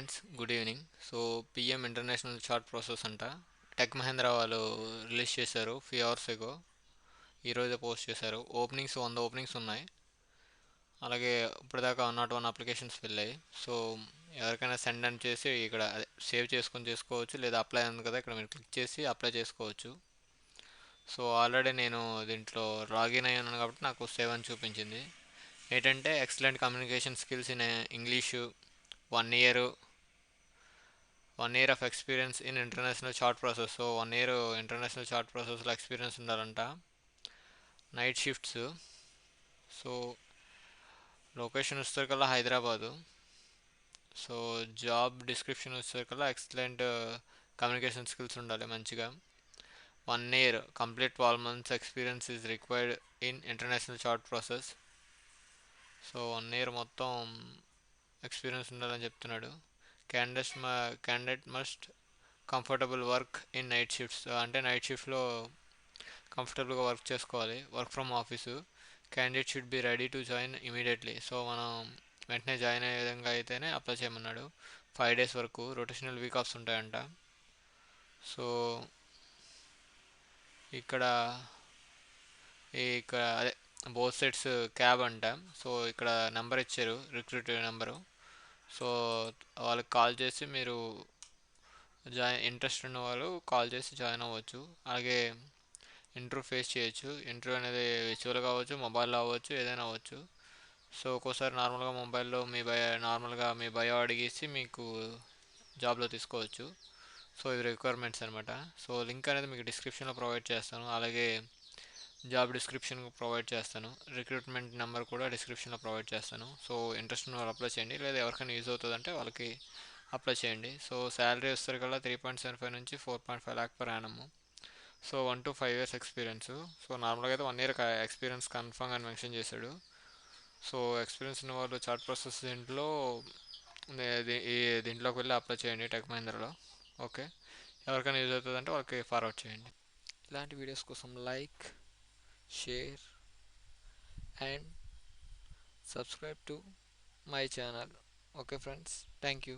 Friends, good evening. So PM international chat process అంట tech Mahindra వాళ్ళు release చేశారు few hours ago. ఈరోజే post చేశారు. ఓపెనింగ్స్ 100 ఓపెనింగ్స్ ఉన్నాయి. అలాగే ఇప్పటిదాకా 101 అప్లికేషన్స్ వెళ్ళాయి. సో ఎవరికైనా సెండ్ అని చేసి ఇక్కడ సేవ్ చేసుకొని చేసుకోవచ్చు, లేదా అప్లై ఉంది కదా ఇక్కడ మీరు క్లిక్ చేసి అప్లై చేసుకోవచ్చు. సో ఆల్రెడీ నేను దీంట్లో లాగిన్ అయ్యాను కాబట్టి నాకు సేవ్ అని చూపించింది. ఏంటంటే excellent communication skills in English, 1 year 1 year of experience in international chat process. So 1 year international chat ప్రాసెస్లో ఎక్స్పీరియన్స్ ఉండాలంట. Night shifts. సో లొకేషన్ వచ్చేసరికల్లా హైదరాబాదు. సో జాబ్ డిస్క్రిప్షన్ వచ్చేసరికల్లా ఎక్సలెంట్ కమ్యూనికేషన్ స్కిల్స్ ఉండాలి మంచిగా. 1 year complete 12 months experience is required in international chat process. So 1 year మొత్తం experience ఉండాలని చెప్తున్నాడు. Candidate must comfortable work in night shifts. అంటే night షిఫ్ట్లో కంఫర్టబుల్గా వర్క్ చేసుకోవాలి. Work from office. Candidate should be ready to join immediately. So మనం వెంటనే join అయ్యే విధంగా అయితేనే అప్లై చేయమన్నాడు. 5 days వరకు రొటేషనల్ వీక్ ఆఫ్స్ ఉంటాయంట. సో ఇక్కడ ఇక్కడ అదే బోత్ సైడ్స్ క్యాబ్ అంట. సో ఇక్కడ నెంబర్ ఇచ్చారు, రిక్రూటర్ నెంబరు. సో వాళ్ళకి కాల్ చేసి మీరు ఇంట్రెస్ట్ ఉన్న వాళ్ళు కాల్ చేసి జాయిన్ అవ్వచ్చు. అలాగే ఇంటర్వ్యూ ఫేస్ చేయొచ్చు. ఇంటర్వ్యూ అనేది విచువల్ కావచ్చు, మొబైల్లో అవ్వచ్చు, ఏదైనా అవ్వచ్చు. సో ఒక్కోసారి నార్మల్గా మొబైల్లో నార్మల్గా మీ బయో అడిగేసి మీకు జాబ్లో తీసుకోవచ్చు. సో ఇవి రిక్వైర్మెంట్స్ అనమాట. సో లింక్ అనేది మీకు డిస్క్రిప్షన్లో ప్రొవైడ్ చేస్తాను. అలాగే జాబ్ డిస్క్రిప్షన్ ప్రొవైడ్ చేస్తాను. రిక్రూట్మెంట్ నెంబర్ కూడా డిస్క్రిప్షన్లో ప్రొవైడ్ చేస్తాను. సో ఇంట్రెస్ట్ ఉన్న వాళ్ళు అప్లై చేయండి, లేదా ఎవరికైనా యూజ్ అవుతుందంటే వాళ్ళకి అప్లై చేయండి. సో శాలరీ వచ్చేసరికల్లా 3.75 నుంచి 4.5 lakh per annum. So 1 to 5 years experience. So నార్మల్గా అయితే 1 year ఎక్స్పీరియన్స్ కన్ఫర్మ్ అని మెన్షన్ చేశాడు. సో ఎక్స్పీరియన్స్ ఉన్న వాళ్ళు చార్ట్ ప్రాసెస్ దీంట్లోకి వెళ్ళి అప్లై చేయండి టెక్ మహీంద్రాలో. ఓకే, ఎవరికైనా యూజ్ అవుతుందంటే వాళ్ళకి ఫార్వర్డ్ చేయండి. ఇలాంటి వీడియోస్ కోసం like, share and subscribe to my channel. Okay friends, thank you.